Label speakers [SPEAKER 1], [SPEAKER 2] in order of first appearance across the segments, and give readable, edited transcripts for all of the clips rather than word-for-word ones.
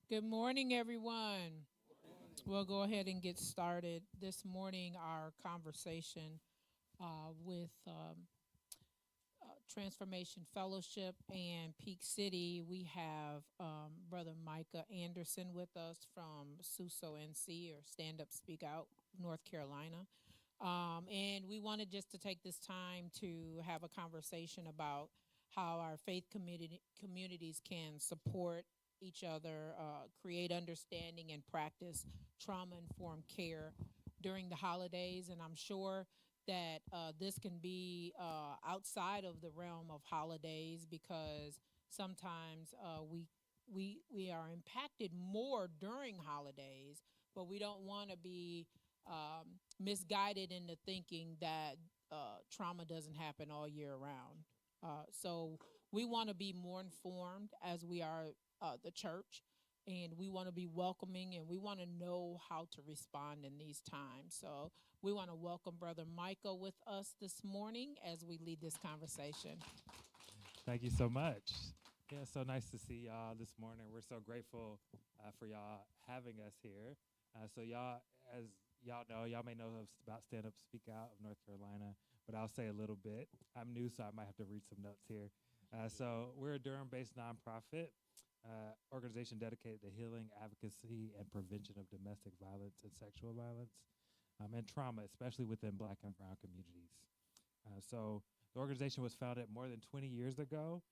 [SPEAKER 1] Good morning, everyone. We'll go ahead and get started. This morning, our conversation with Transformation Fellowship and Peak City, we have Brother Micah Anderson with us from SUSO NC or Stand Up Speak Out, North Carolina. And we wanted just to take this time to have a conversation about how our faith communities can support each other, create understanding, and practice trauma informed care during the holidays. And I'm sure that this can be outside of the realm of holidays because sometimes we are impacted more during holidays, but we don't want to be misguided into thinking that trauma doesn't happen all year round. So we want to be more informed as we are the church, and we want to be welcoming and we want to know how to respond in these times. So we want to welcome Brother Michael with us this morning as we lead this conversation.
[SPEAKER 2] Thank you so much. Yeah, so nice to see y'all this morning. We're so grateful for y'all having us here. So y'all, as y'all know, y'all may know about Stand Up Speak Out of North Carolina, but I'll say a little bit. I'm new, so I might have to read some notes here. So we're a Durham-based nonprofit organization dedicated to healing, advocacy, and prevention of domestic violence and sexual violence and trauma, especially within Black and Brown communities. So the organization was founded more than 20 years ago,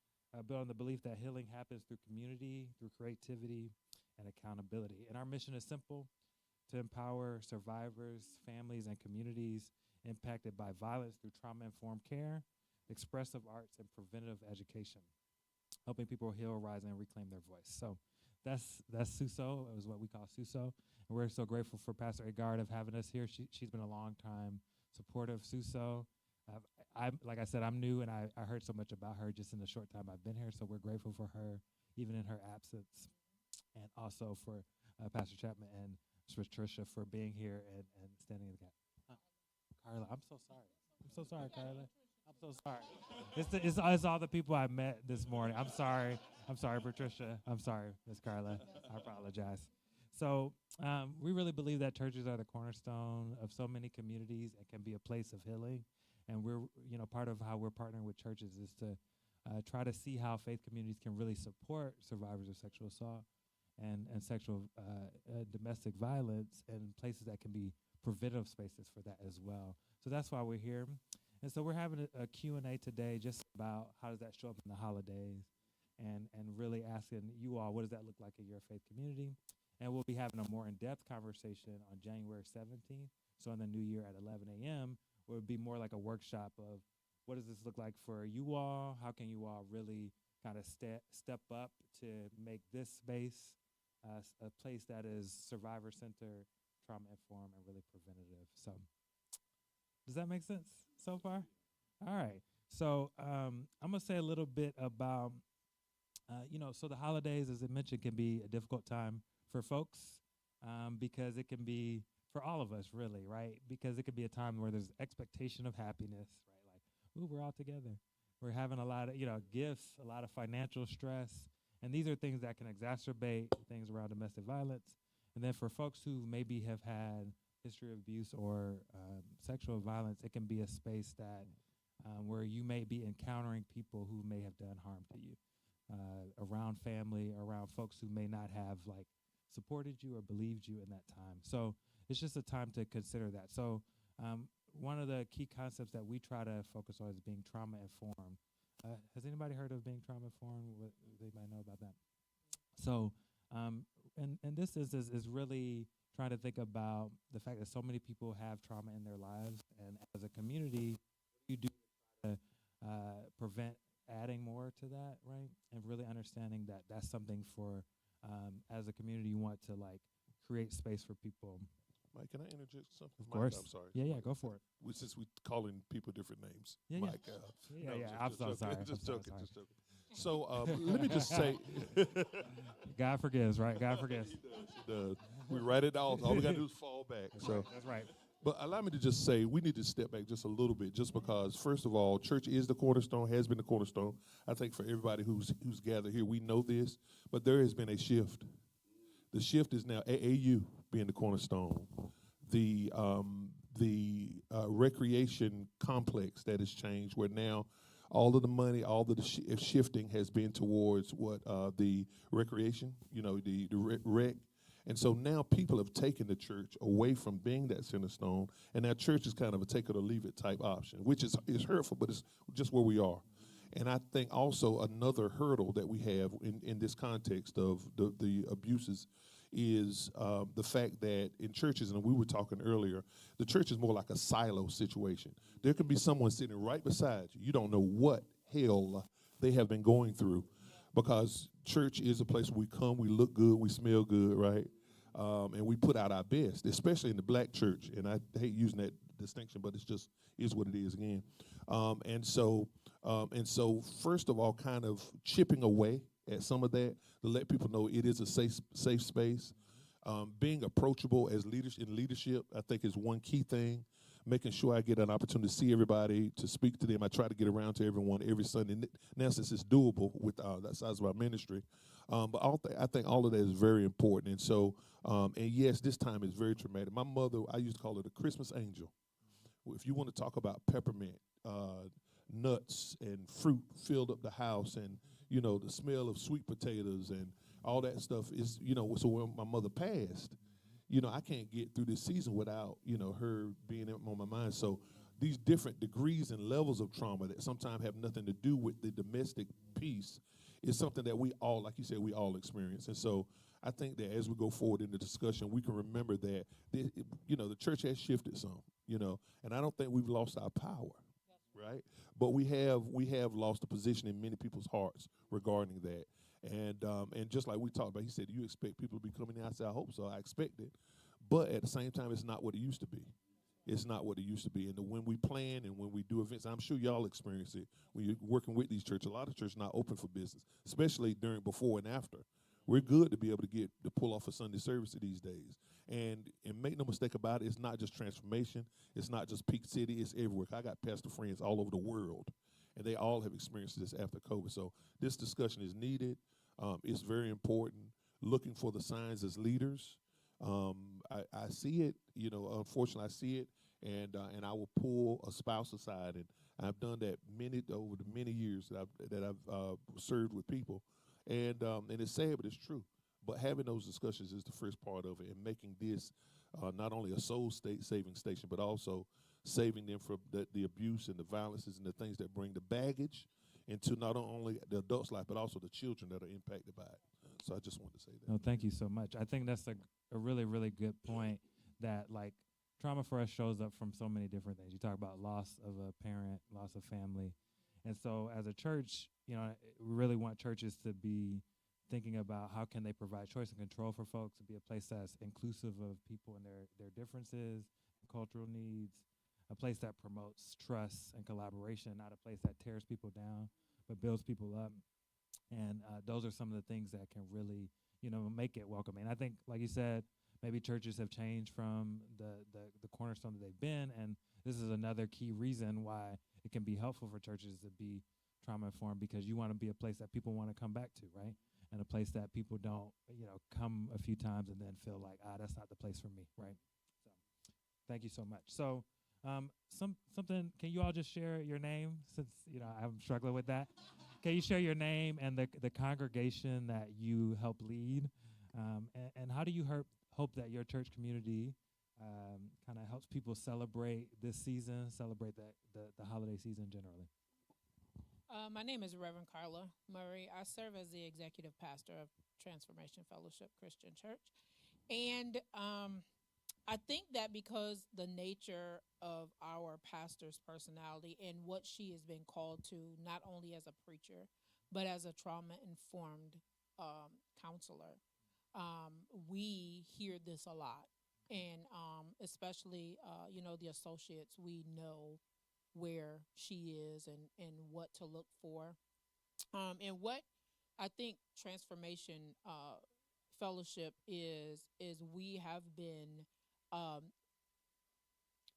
[SPEAKER 2] built on the belief that healing happens through community, through creativity, and accountability. And our mission is simple: to empower survivors, families, and communities impacted by violence through trauma-informed care, expressive arts, and preventative education, helping people heal, rise, and reclaim their voice. So that's SUSO. It was what we call SUSO. And we're so grateful for Pastor Agard of having us here. She's been a long time supporter of SUSO. Like I said, I'm new, and I heard so much about her just in the short time I've been here. So we're grateful for her, even in her absence, and also for Pastor Chapman and Patricia for being here and standing in the gap. Carla, I'm so sorry. I'm so sorry, Carla. I'm so sorry. It's all the people I met this morning. I'm sorry. I'm sorry, Patricia. I'm sorry, Miss Carla. I apologize. So we really believe that churches are the cornerstone of so many communities and can be a place of healing. And we're, part of how we're partnering with churches is to try to see how faith communities can really support survivors of sexual assault and sexual domestic violence, and places that can be preventative spaces for that as well. So that's why we're here. And so we're having a Q&A today just about how does that show up in the holidays, and really asking you all, what does that look like in your faith community? And we'll be having a more in-depth conversation on January 17th, so in the new year at 11 a.m., where it would be more like a workshop of what does this look like for you all? How can you all really kind of step up to make this space a place that is survivor-centered, trauma-informed, and really preventative? So does that make sense so far? All right. So I'm going to say a little bit about, so the holidays, as I mentioned, can be a difficult time for folks because it can be for all of us, really, right? Because it could be a time where there's expectation of happiness, right? Like, ooh, we're all together. We're having a lot of, gifts, a lot of financial stress. And these are things that can exacerbate things around domestic violence. And then for folks who maybe have had history of abuse or sexual violence, it can be a space that where you may be encountering people who may have done harm to you, around family, around folks who may not have like supported you or believed you in that time. So it's just a time to consider that. So one of the key concepts that we try to focus on is being trauma informed. Has anybody heard of being trauma informed? What they might know about that. So and this is really trying to think about the fact that so many people have trauma in their lives, and as a community, what do you do to prevent adding more to that, right? And really understanding that that's something for, as a community, you want to like create space for people.
[SPEAKER 3] Mike, can I interject something?
[SPEAKER 2] Of course.
[SPEAKER 3] Mike, I'm sorry.
[SPEAKER 2] Yeah, go for it.
[SPEAKER 3] Since we calling people different names.
[SPEAKER 2] Yeah,
[SPEAKER 3] Mike.
[SPEAKER 2] I'm so sorry.
[SPEAKER 3] Just joking. So let me just say.
[SPEAKER 2] God forgives, right? God forgives.
[SPEAKER 3] He does. We write it out. All we got to do is fall back.
[SPEAKER 2] That's right.
[SPEAKER 3] But allow me to just say, we need to step back just a little bit, just because, first of all, church is the cornerstone, has been the cornerstone. I think for everybody who's gathered here, we know this, but there has been a shift. The shift is now AAU being the cornerstone. The recreation complex that has changed, where now all of the money, all of the shifting has been towards what the recreation, the rec. And so now people have taken the church away from being that center stone, and that church is kind of a take it or leave it type option, which is hurtful, but it's just where we are. And I think also another hurdle that we have in this context of the abuses is the fact that in churches, and we were talking earlier, the church is more like a silo situation. There could be someone sitting right beside you. You don't know what hell they have been going through, because church is a place where we come, we look good, we smell good, right? And we put out our best, especially in the black church. And I hate using that distinction, but it's just is what it is again. And so first of all, kind of chipping away at some of that to let people know it is a safe space. Being approachable as leadership, I think, is one key thing. Making sure I get an opportunity to see everybody, to speak to them. I try to get around to everyone every Sunday. Now, since it's doable with that size of our ministry, but I think all of that is very important. And so, and yes, this time is very traumatic. My mother, I used to call her the Christmas angel. If you want to talk about peppermint, nuts and fruit filled up the house, and the smell of sweet potatoes and all that stuff is, so when my mother passed, I can't get through this season without, her being on my mind. So these different degrees and levels of trauma that sometimes have nothing to do with the domestic piece is something that we all, like you said, we all experience. And so I think that as we go forward in the discussion, we can remember that, the church has shifted some, and I don't think we've lost our power, right? But we have lost a position in many people's hearts regarding that. And just like we talked about, he said, you expect people to be coming in. I said, I hope so. I expect it. But at the same time, it's not what it used to be. It's not what it used to be. And when we plan and when we do events, I'm sure y'all experience it when you're working with these churches. A lot of churches not open for business, especially before and after. We're good to be able to pull off a Sunday service these days. And make no mistake about it, it's not just transformation. It's not just Peak City. It's everywhere. I got pastor friends all over the world, and they all have experienced this after COVID. So this discussion is needed. It's very important. Looking for the signs as leaders. I see it. Unfortunately, I see it, and I will pull a spouse aside, and I've done that over the many years that I've served with people, and it's sad, but it's true. But having those discussions is the first part of it, and making this not only a saving station, but also saving them from the abuse and the violences and the things that bring the baggage into not only the adult's life, but also the children that are impacted by it. So I just wanted to say that.
[SPEAKER 2] No, thank you so much. I think that's a really, really good point, that like trauma for us shows up from so many different things. You talk about loss of a parent, loss of family. And so as a church, we really want churches to be thinking about how can they provide choice and control for folks, to be a place that's inclusive of people and their differences, cultural needs, a place that promotes trust and collaboration, not a place that tears people down, but builds people up. And those are some of the things that can really, make it welcoming. I think, like you said, maybe churches have changed from the cornerstone that they've been, and this is another key reason why it can be helpful for churches to be trauma-informed, because you want to be a place that people want to come back to, right? And a place that people don't, come a few times and then feel like, that's not the place for me, right? So thank you so much. So something, can you all just share your name, since, I'm struggling with that? Can you share your name and the congregation that you help lead? And how do you hope that your church community kind of helps people celebrate this season, celebrate the holiday season generally?
[SPEAKER 1] My name is Reverend Carla Murray. I serve as the executive pastor of Transformation Fellowship Christian Church. And I think that because the nature of our pastor's personality and what she has been called to, not only as a preacher, but as a trauma-informed counselor, we hear this a lot. And especially, the associates, we know where she is and what to look for. And what I think Transformation Fellowship is we have been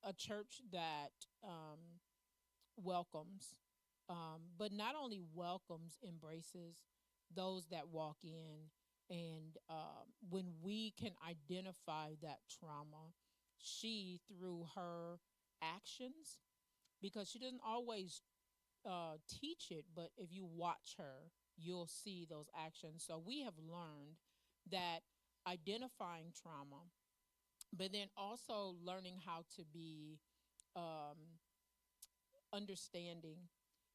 [SPEAKER 1] a church that welcomes, but not only welcomes, embraces those that walk in And when we can identify that trauma, she, through her actions, because she doesn't always teach it, but if you watch her, you'll see those actions. So we have learned that identifying trauma, but then also learning how to be um, understanding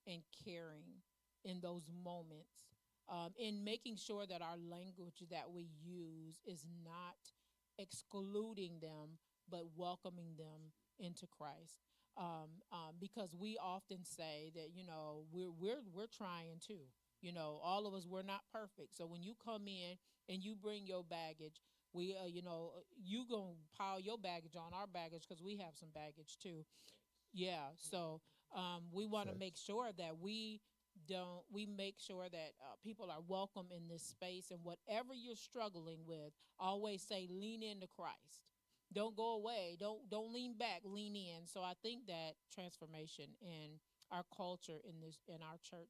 [SPEAKER 1] and caring in those moments, in making sure that our language that we use is not excluding them, but welcoming them into Christ. Because we often say that, we're trying too. All of us, we're not perfect. So when you come in and you bring your baggage, we you gonna pile your baggage on our baggage because we have some baggage too. Yeah. So we want to make
[SPEAKER 3] Facts.
[SPEAKER 1] sure that we make sure that people are welcome in this space, and whatever you're struggling with, always say lean into Christ. Don't go away. Don't lean back. Lean in. So I think that transformation in our culture in our church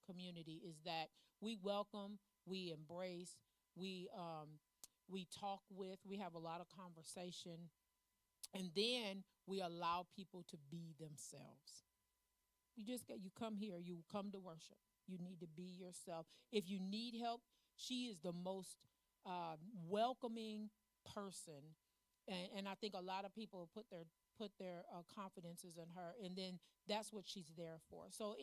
[SPEAKER 1] community is that we welcome, we embrace, we talk with, we have a lot of conversation, and then we allow people to be themselves. You come here, you come to worship. You need to be yourself. If you need help, she is the most welcoming person, and I think a lot of people put their confidences in her, and then that's what she's there for. So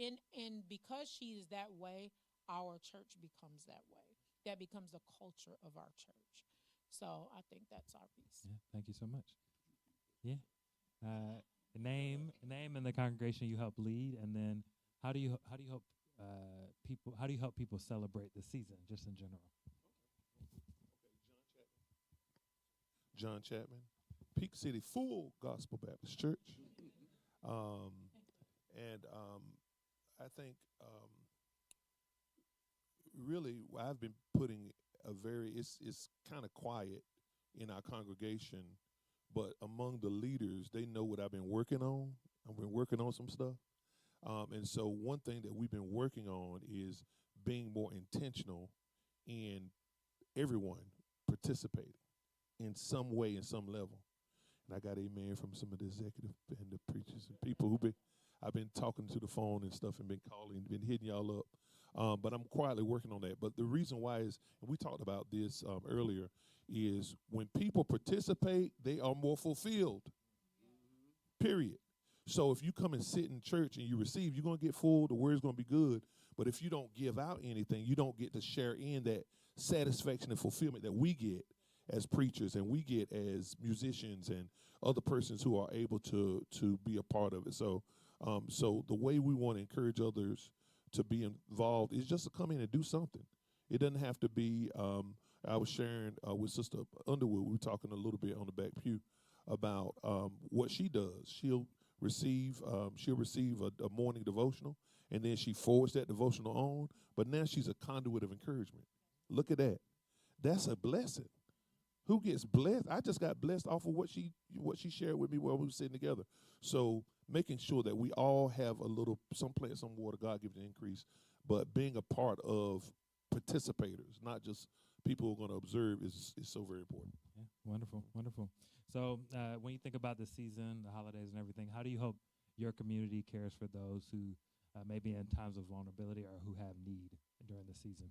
[SPEAKER 1] because she is that way, our church becomes that way. That becomes the culture of our church. So I think that's our piece.
[SPEAKER 2] Yeah, thank you so much. Yeah. Name and the congregation you help lead, and then how do you help people celebrate the season just in general?
[SPEAKER 3] John Chapman, Peak City Full Gospel Baptist Church. Um, and I think really I've been putting it's kind of quiet in our congregation, but among the leaders, they know what I've been working on. I've been working on some stuff. And so one thing that we've been working on is being more intentional in everyone participating in some way, in some level. And I got amen from some of the executive and the preachers and people I've been talking to the phone and stuff and been calling, been hitting y'all up. But I'm quietly working on that. But the reason why is, and we talked about this earlier, is when people participate, they are more fulfilled. Period. So if you come and sit in church and you receive, you're going to get full. The word's going to be good. But if you don't give out anything, you don't get to share in that satisfaction and fulfillment that we get as preachers and we get as musicians and other persons who are able to be a part of it. So so the way we want to encourage others to be involved is just to come in and do something. It doesn't have to be. I was sharing with Sister Underwood. We were talking a little bit on the back pew about what she does. She'll receive a morning devotional, and then she forwards that devotional on. But now she's a conduit of encouragement. Look at that. That's a blessing. Who gets blessed? I just got blessed off of what she shared with me while we were sitting together. So making sure that we all have a little, some plant, some water, God gives the increase, but being a part of participators, not just people who are going to observe, is so very important.
[SPEAKER 2] Yeah, wonderful, wonderful. So when you think about the season, the holidays, and everything, how do you hope your community cares for those who may be in times of vulnerability or who have need during the season?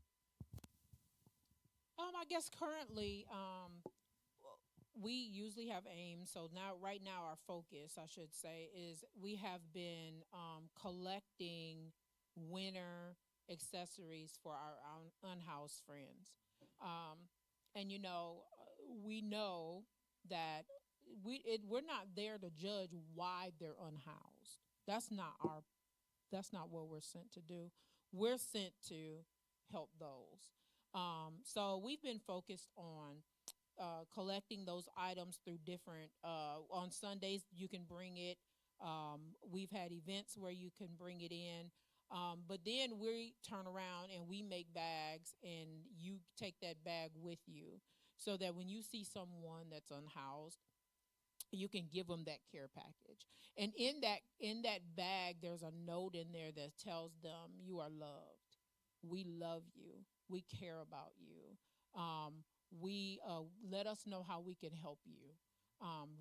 [SPEAKER 1] I guess currently, we usually have aims. So right now, our focus, I should say, is we have been collecting winter accessories for our unhoused friends. And we know that we're not there to judge why they're unhoused. That's not what we're sent to do. We're sent to help those. So we've been focused on collecting those items through different. On Sundays, you can bring it. We've had events where you can bring it in. But then we turn around and we make bags, and you take that bag with you, so that when you see someone that's unhoused, you can give them that care package. And in that bag, there's a note in there that tells them you are loved. We love you. We care about you. We let us know how we can help you.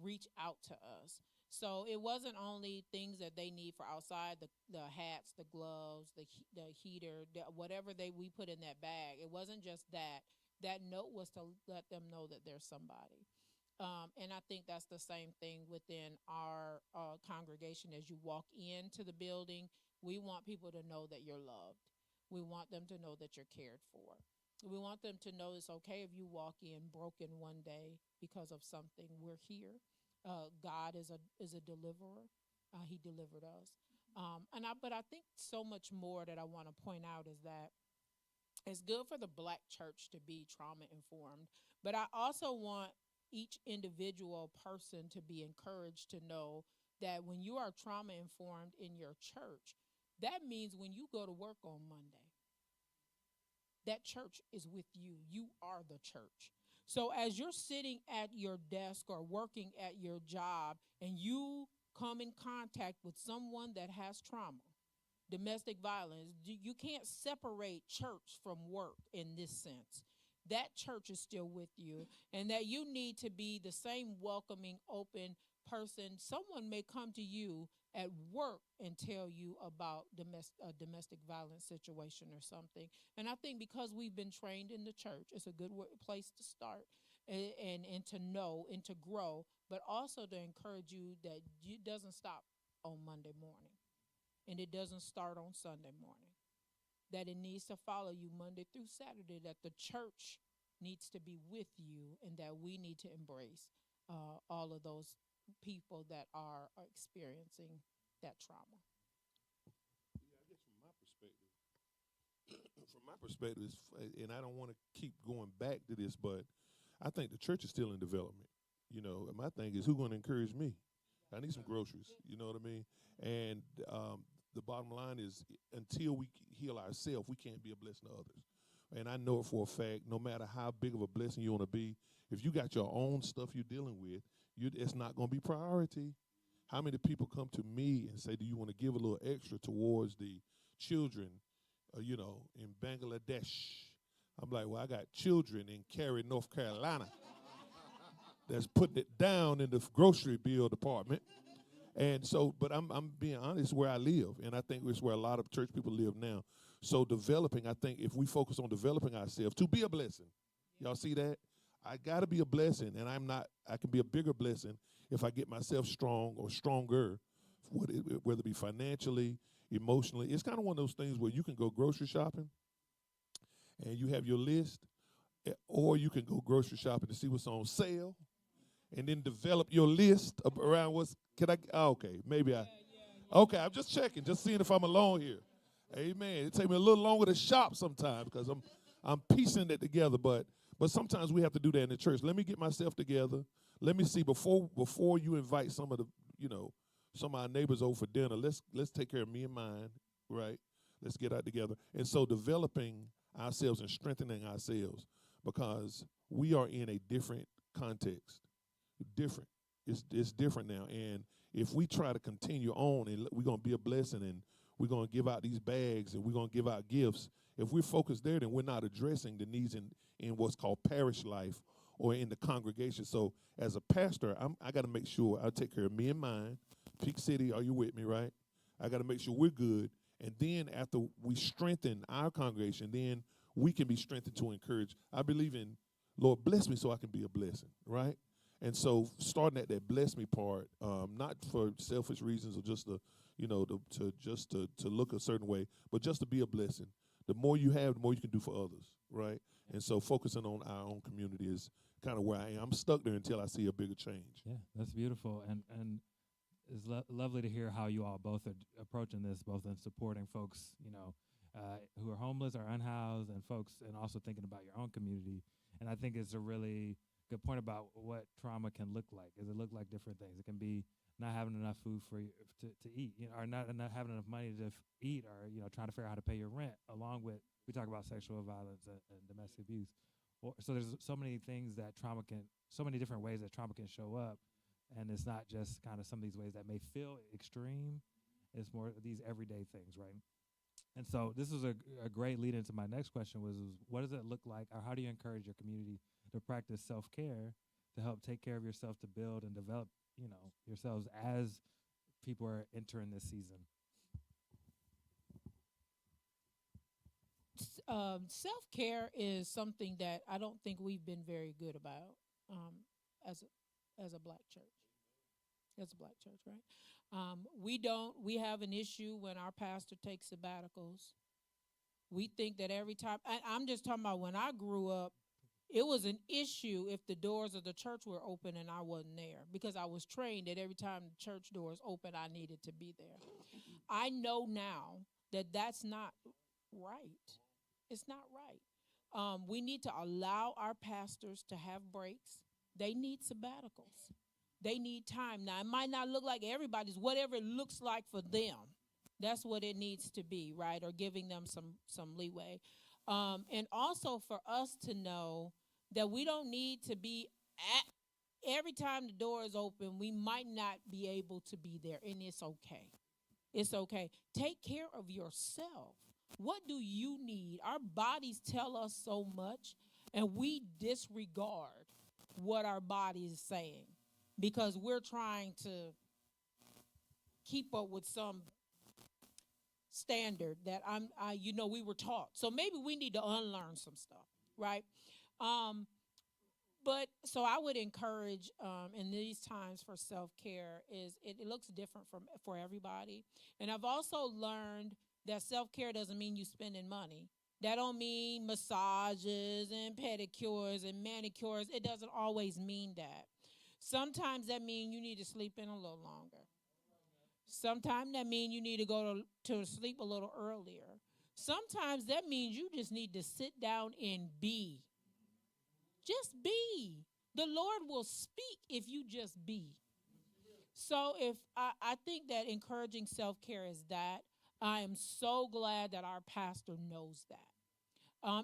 [SPEAKER 1] Reach out to us. So it wasn't only things that they need for outside, the hats, the gloves, the heater, whatever we put in that bag. It wasn't just that. That note was to let them know that there's somebody. And I think that's the same thing within our congregation. As you walk into the building, we want people to know that you're loved. We want them to know that you're cared for. We want them to know it's okay if you walk in broken one day because of something. We're here. God is a deliverer. He delivered us. But I think so much more that I want to point out is that it's good for the black church to be trauma informed, but I also want each individual person to be encouraged to know that when you are trauma informed in your church, that means when you go to work on Monday, that church is with you. You are the church. So as you're sitting at your desk or working at your job and you come in contact with someone that has trauma, domestic violence, you can't separate church from work in this sense. That church is still with you, and that you need to be the same welcoming, open person. Someone may come to you at work and tell you about a domestic violence situation or something. And I think because we've been trained in the church, it's a good place to start and to know and to grow, but also to encourage you that it doesn't stop on Monday morning and it doesn't start on Sunday morning, that it needs to follow you Monday through Saturday, that the church needs to be with you, and that we need to embrace all of those people that are experiencing that trauma.
[SPEAKER 3] Yeah, I guess from my perspective, and I don't want to keep going back to this, but I think the church is still in development. You know, my thing is, who's going to encourage me? I need some groceries. You know what I mean? And the bottom line is, until we heal ourselves, we can't be a blessing to others. And I know it for a fact, no matter how big of a blessing you want to be, if you got your own stuff you're dealing with, it's not going to be priority. How many people come to me and say, do you want to give a little extra towards the children, in Bangladesh? I'm like, well, I got children in Cary, North Carolina that's putting it down in the grocery bill department. And so, but I'm being honest, where I live, and I think it's where a lot of church people live now. So developing, I think if we focus on developing ourselves to be a blessing, y'all see that? I got to be a blessing, and I can be a bigger blessing if I get myself strong or stronger, whether it be financially, emotionally. It's kind of one of those things where you can go grocery shopping and you have your list, or you can go grocery shopping to see what's on sale and then develop your list around okay, maybe okay, I'm just checking, just seeing if I'm alone here. Amen. It takes me a little longer to shop sometimes because I'm piecing it together, but sometimes we have to do that in the church. Let me get myself together. Let me see before you invite some of some of our neighbors over for dinner. Let's take care of me and mine, right? Let's get out together. And so developing ourselves and strengthening ourselves, because we are in a different context. Different. It's different now. And if we try to continue on and we're going to be a blessing and we're going to give out these bags and we're going to give out gifts, if we're focused there, then we're not addressing the needs in what's called parish life or in the congregation. So as a pastor, I got to make sure I take care of me and mine. Peak City, are you with me, right? I got to make sure we're good. And then after we strengthen our congregation, then we can be strengthened to encourage. I believe in, Lord, bless me so I can be a blessing, right? And so starting at that bless me part, not for selfish reasons or just to look a certain way, but just to be a blessing. The more you have, the more you can do for others, right? And so focusing on our own community is kind of where I am. I'm stuck there until I see a bigger change.
[SPEAKER 2] Yeah, that's beautiful. And it's lovely to hear how you all both are approaching this, both in supporting folks, who are homeless or unhoused, and folks, and also thinking about your own community. And I think it's a really good point about what trauma can look like. It look like different things. It can be not having enough food for you to eat, or not having enough money to eat, or trying to figure out how to pay your rent. Along with, we talk about sexual violence and domestic abuse. So there's so many things that so many different ways that trauma can show up, and it's not just kind of some of these ways that may feel extreme. It's more these everyday things, right? And so this was a great lead into my next question was what does it look like, or how do you encourage your community to practice self-care to help take care of yourself, to build and develop, yourselves as people are entering this season?
[SPEAKER 1] Self-care is something that I don't think we've been very good about as a black church. As a black church, right? We have an issue when our pastor takes sabbaticals. We think that every time, I'm just talking about when I grew up, it was an issue if the doors of the church were open and I wasn't there, because I was trained that every time the church doors open, I needed to be there. I know now that that's not right. It's not right. We need to allow our pastors to have breaks. They need sabbaticals. They need time. Now, it might not look like everybody's, whatever it looks like for them. That's what it needs to be, right? Or giving them some leeway. And also for us to know that we don't need to be at, every time the door is open, we might not be able to be there, and it's okay. It's okay. Take care of yourself. What do you need? Our bodies tell us so much, and we disregard what our body is saying because we're trying to keep up with some standard that we were taught. So maybe we need to unlearn some stuff, right? But so I would encourage in these times for self-care is it looks different for everybody. And I've also learned that self-care doesn't mean you spending money. That don't mean massages and pedicures and manicures. It doesn't always mean that. Sometimes that means you need to sleep in a little longer. Sometimes that means you need to go to sleep a little earlier. Sometimes that means you just need to sit down and be. Just be. The Lord will speak if you just be. So if I think that encouraging self-care is that. I am so glad that our pastor knows that.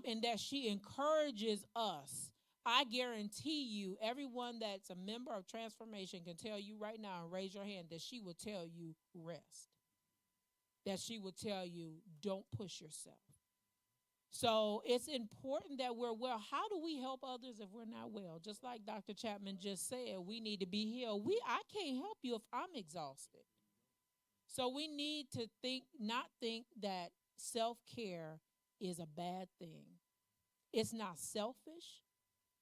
[SPEAKER 1] And that she encourages us. I guarantee you, everyone that's a member of Transformation can tell you right now and raise your hand that she will tell you rest. That she will tell you don't push yourself. So it's important that we're well. How do we help others if we're not well? Just like Dr. Chapman just said, we need to be healed. I can't help you if I'm exhausted. So we need to not think that self-care is a bad thing. It's not selfish.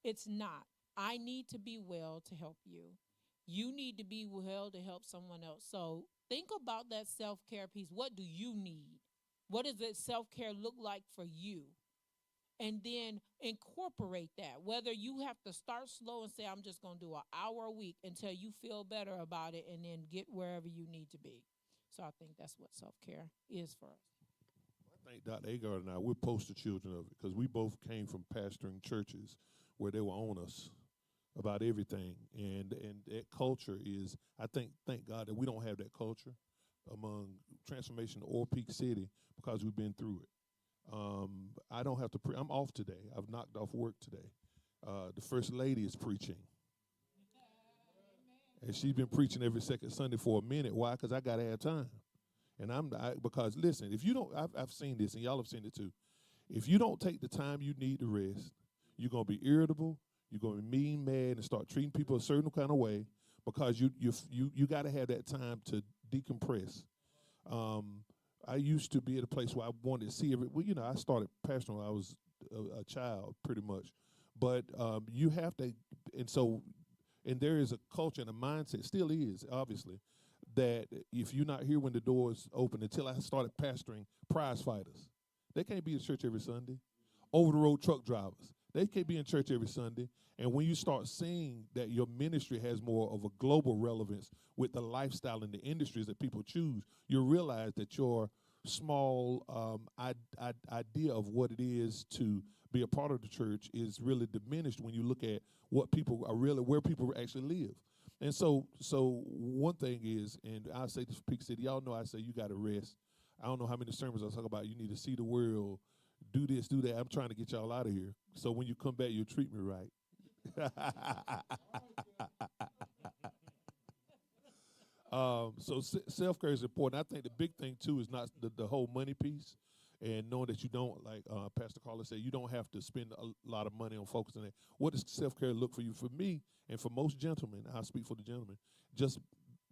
[SPEAKER 1] It's not. I need to be well to help you. You need to be well to help someone else. So think about that self-care piece. What do you need? What does that self-care look like for you? And then incorporate that. Whether you have to start slow and say, I'm just going to do an hour a week until you feel better about it and then get wherever you need to be. So I think that's what self-care is for us.
[SPEAKER 3] I think Dr. Agard and I, we're poster children of it because we both came from pastoring churches where they were on us about everything. And that culture is, I think, thank God that we don't have that culture among Transformation or Peak City because we've been through it. I don't have to I'm off today. I've knocked off work today. The First Lady is preaching. And she's been preaching every second Sunday for a minute. Why? Because I got to have time. And because listen, if you don't, I've seen this, and y'all have seen it too. If you don't take the time you need to rest, you're gonna be irritable. You're gonna be mean, mad, and start treating people a certain kind of way because you got to have that time to decompress. I used to be at a place where I wanted to see I started pastoring when I was a child, pretty much. But you have to, and there is a culture and a mindset, still is, obviously, that if you're not here when the doors open, until I started pastoring prize fighters, they can't be in church every Sunday. Over-the-road truck drivers, they can't be in church every Sunday. And when you start seeing that your ministry has more of a global relevance with the lifestyle and the industries that people choose, you'll realize that your small idea of what it is to be a part of the church is really diminished when you look at what people are really, where people actually live. And so one thing is, and I say this for Peak City, y'all know I say you got to rest. I don't know how many sermons I talk about. You need to see the world, do this, do that. I'm trying to get y'all out of here. So when you come back, you'll treat me right. So self-care is important. I think the big thing, too, is not the whole money piece. and knowing that you don't, like Pastor Carla said, you don't have to spend a lot of money on focusing on it. What does self-care look for you? For me, and for most gentlemen, I speak for the gentlemen, just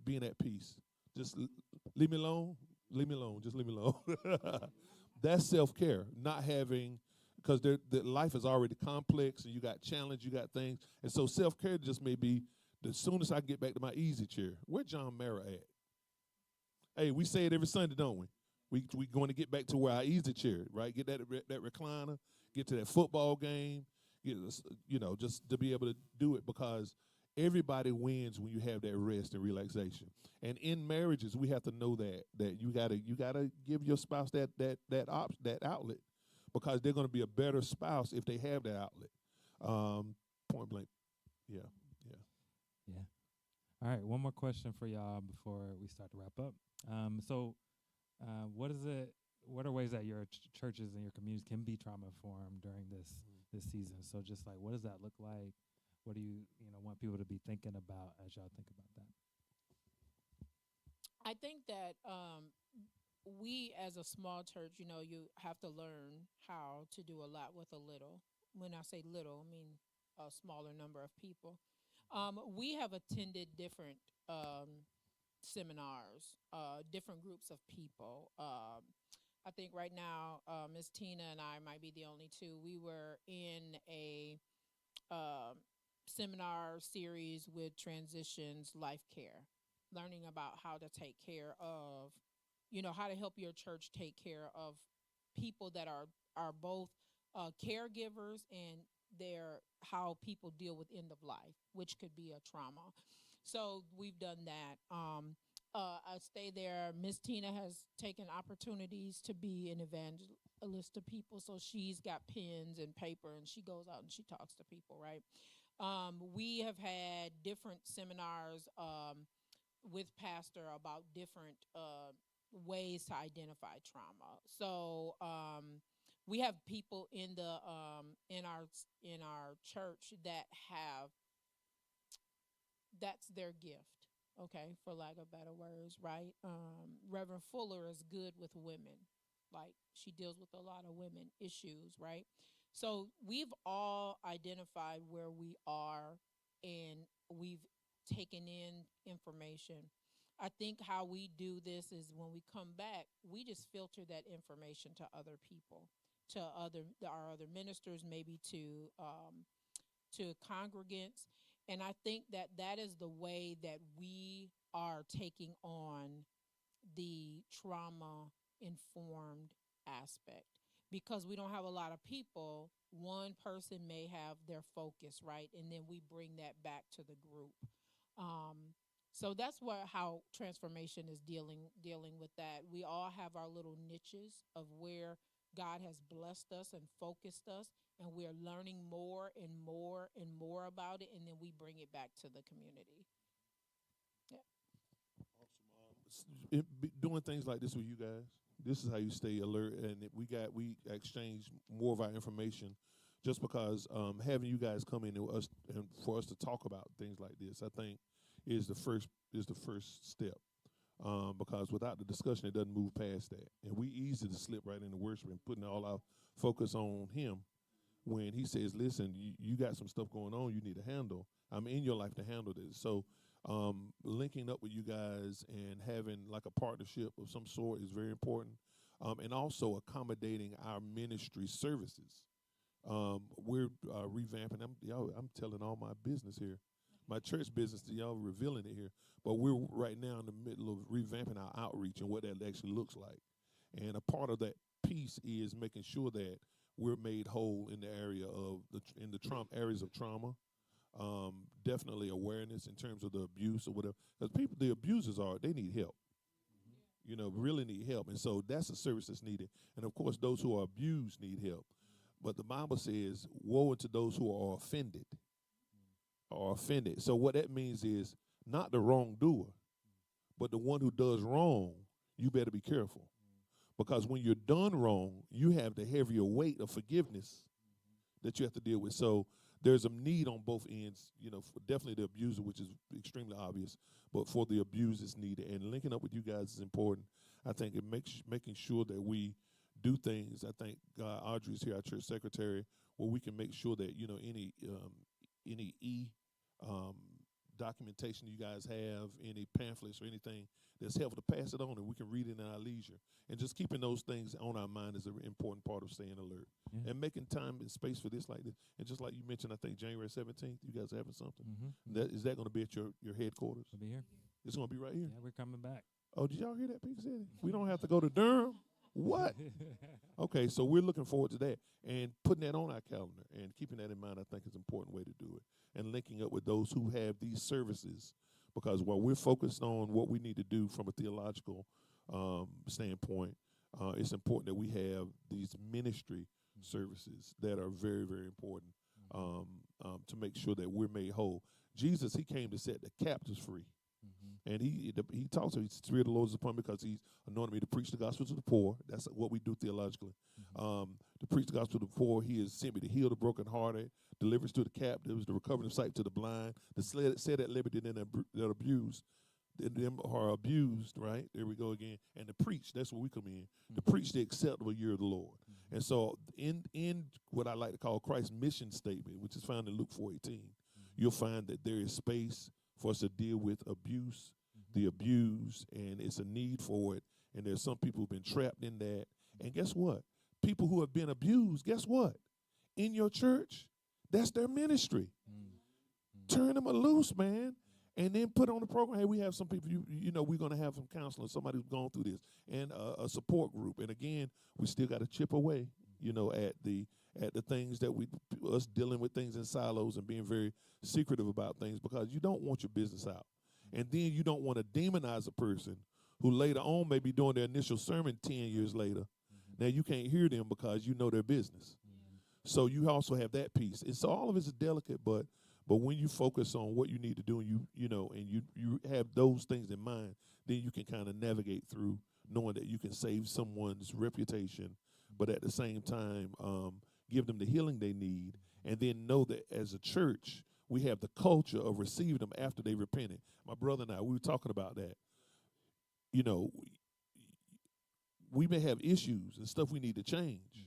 [SPEAKER 3] being at peace. Just leave me alone, just leave me alone. That's self-care, not having, because the life is already complex, and you got challenge, you got things. And so self-care just may be, the soonest I get back to my easy chair, where John Mara at? Hey, we say it every Sunday, don't we? We going to get back to where our easy chair, right? Get that recliner, get to that football game, just to be able to do it, because everybody wins when you have that rest and relaxation. And in marriages, we have to know that you gotta give your spouse that outlet, because they're going to be a better spouse if they have that outlet. Point blank. Yeah.
[SPEAKER 2] Yeah. All right. One more question for y'all before we start to wrap up. What are ways that your churches and your communities can be trauma informed during this season? So just like, what does that look like? What do you want people to be thinking about as y'all think about that?
[SPEAKER 1] I think that we as a small church, you have to learn how to do a lot with a little. When I say little, I mean a smaller number of people. We have attended different seminars, different groups of people. I think right now, Miss Tina and I might be the only two. We were in a seminar series with Transitions Life Care, learning about how to take care of, how to help your church take care of people that are both caregivers, and how people deal with end of life, which could be a trauma. So we've done that. I stay there. Miss Tina has taken opportunities to be an evangelist to people. So she's got pens and paper, and she goes out and she talks to people, right? We have had different seminars with Pastor about different ways to identify trauma. So we have people in our church that that's their gift, okay, for lack of better words, right? Reverend Fuller is good with women. Like, she deals with a lot of women issues, right? So we've all identified where we are, and we've taken in information. I think how we do this is when we come back, we just filter that information to other people, to our other ministers, maybe to congregants. And I think that is the way that we are taking on the trauma informed aspect, because we don't have a lot of people. One person may have their focus, right? And then we bring that back to the group. So that's how transformation is dealing with that. We all have our little niches of where God has blessed us and focused us, and we're learning more and more and more about it, and then we bring it back to the community. Yeah.
[SPEAKER 3] Awesome. Doing things like this with you guys, this is how you stay alert, and we exchange more of our information, just because having you guys come in to us and for us to talk about things like this, I think is the first step. Because without the discussion, it doesn't move past that. And we easy to slip right into worship and putting all our focus on him, when he says, listen, you got some stuff going on you need to handle. I'm in your life to handle this. So linking up with you guys and having like a partnership of some sort is very important. And also accommodating our ministry services. We're revamping. I'm telling all my business here. My church business to y'all, revealing it here. But we're right now in the middle of revamping our outreach and what that actually looks like. And a part of that piece is making sure that we're made whole in the area of in the trauma areas of trauma. Definitely awareness in terms of the abuse or whatever. Because the abusers they need help. Really need help. And so that's a service that's needed. And of course, those who are abused need help. But the Bible says, woe unto those who are offended. So what that means is not the wrongdoer, but the one who does wrong. You better be careful, because when you're done wrong, you have the heavier weight of forgiveness that you have to deal with. So there's a need on both ends, for definitely the abuser, which is extremely obvious, but for the abused, it's needed. And linking up with you guys is important. I think it makes making sure that we do things. I think Audrey's here, our church secretary, where we can make sure that any documentation you guys have, any pamphlets or anything that's helpful to pass it on, and we can read it in our leisure. And just keeping those things on our mind is an important part of staying alert and making time and space for this like this. And just like you mentioned, I think January 17th, you guys are having something. Is that going to be at your headquarters?
[SPEAKER 2] We'll be here.
[SPEAKER 3] It's going to be right here?
[SPEAKER 2] Yeah, we're coming back.
[SPEAKER 3] Oh, did y'all hear that, Peak City? We don't have to go to Durham? What? Okay, so we're looking forward to that. And putting that on our calendar and keeping that in mind, I think, is an important way to do it. And linking up with those who have these services, because while we're focused on what we need to do from a theological standpoint, it's important that we have these ministry services that are very, very important to make sure that we're made whole. Jesus, he came to set the captives free. And he talks to the Spirit of the Lord is upon me because he's anointed me to preach the gospel to the poor. That's what we do theologically. To preach the gospel to the poor. He has sent me to heal the brokenhearted, deliverance to the captives, the recovering of sight to the blind, to set at liberty them that abuse. Them are abused, right? There we go again. And to preach, that's where we come in. To preach the acceptable year of the Lord. And so in what I like to call Christ's mission statement, which is found in Luke 4:18, you'll find that there is space for us to deal with abuse, the abused, and it's a need for it. And there's some people who've been trapped in that. And guess what? People who have been abused, guess what? In your church, that's their ministry. Turn them loose, man. And then put on the program, hey, we have some people, we're going to have some counseling, somebody who's gone through this, and a support group. And again, we still got to chip away, at the things that us dealing with things in silos and being very secretive about things, because you don't want your business out. And then you don't want to demonize a person who later on may be doing their initial sermon 10 years later. Now you can't hear them because you know their business. So you also have that piece. And so all of it is delicate, but when you focus on what you need to do and you have those things in mind, then you can kind of navigate through knowing that you can save someone's reputation, but at the same time give them the healing they need, and then know that as a church, we have the culture of receiving them after they repented. My brother and I, we were talking about that. We may have issues and stuff we need to change,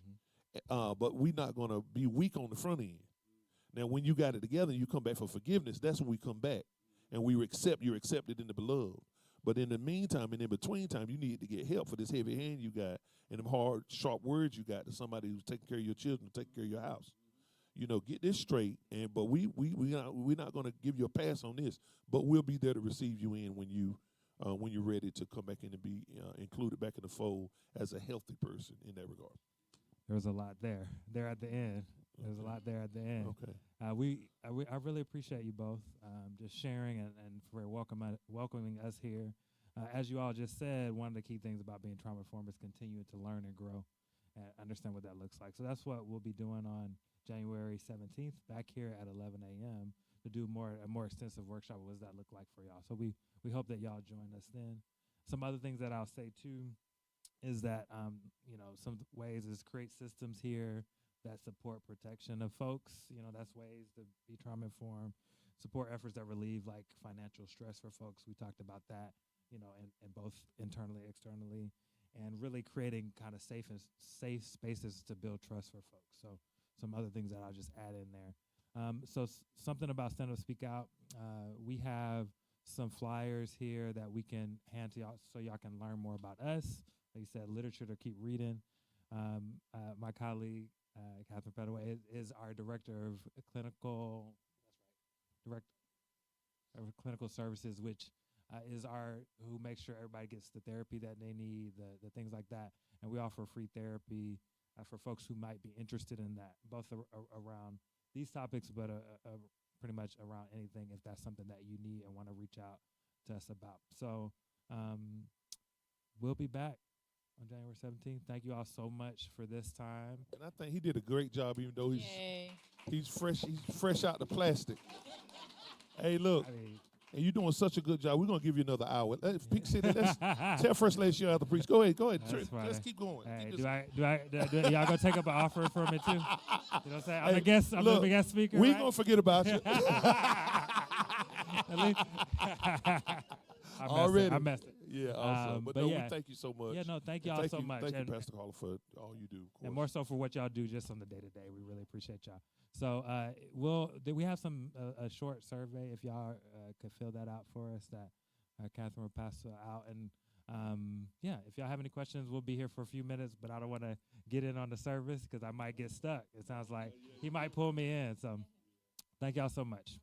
[SPEAKER 3] but we're not going to be weak on the front end. Now, when you got it together and you come back for forgiveness, that's when we come back, and you're accepted in the beloved. But in the meantime and in between time, you need to get help for this heavy hand you got and them hard, sharp words you got to somebody who's taking care of your children, taking care of your house. Get this straight. But we're not going to give you a pass on this, but we'll be there to receive you in when you're ready to come back in and be included back in the fold as a healthy person in that regard.
[SPEAKER 2] There was a lot there at the end. There's a lot there at the end.
[SPEAKER 3] Okay.
[SPEAKER 2] I really appreciate you both just sharing and for welcoming us here. As you all just said, one of the key things about being trauma-informed is continuing to learn and grow and understand what that looks like. So that's what we'll be doing on January 17th back here at 11 a.m. to do a more extensive workshop. What does that look like for y'all? So we hope that y'all join us then. Some other things that I'll say, too, is that, some ways is create systems here that support protection of folks. That's ways to be trauma-informed. Support efforts that relieve, like, financial stress for folks. We talked about that, in both internally, externally, and really creating kind of safe spaces to build trust for folks. So some other things that I'll just add in there. So something about Stand Up, Speak Out. We have some flyers here that we can hand to y'all so y'all can learn more about us. Like you said, literature to keep reading. My colleague, Catherine Pettaway, is our director of clinical. Director of clinical services, which is who makes sure everybody gets the therapy that they need, the things like that. And we offer free therapy for folks who might be interested in that, both around these topics, but pretty much around anything if that's something that you need and want to reach out to us about. So we'll be back on January 17th. Thank you all so much for this time.
[SPEAKER 3] And I think he did a great job, even though he's fresh out the plastic. Hey, look, and you're doing such a good job. We're gonna give you another hour. Peak City, tell First Lady she'll have to preach. Go ahead. Let's keep going.
[SPEAKER 2] Hey, do y'all gonna take up an offer from it too? You know what I'm saying? I'm a guest speaker.
[SPEAKER 3] We ain't gonna forget about you.
[SPEAKER 2] I messed it.
[SPEAKER 3] Yeah, awesome. But no,
[SPEAKER 2] yeah.
[SPEAKER 3] we thank you so much.
[SPEAKER 2] Yeah, no, thank
[SPEAKER 3] And
[SPEAKER 2] y'all so much.
[SPEAKER 3] Thank
[SPEAKER 2] and,
[SPEAKER 3] you, Pastor Carla, for all you do. Of course.
[SPEAKER 2] and more so for what y'all do just on the day-to-day. We really appreciate y'all. So we have some a short survey, if y'all could fill that out for us, that Catherine will pass out. And yeah, if y'all have any questions, we'll be here for a few minutes, but I don't want to get in on the service because I might get stuck. It sounds like he might pull me in. So thank y'all so much.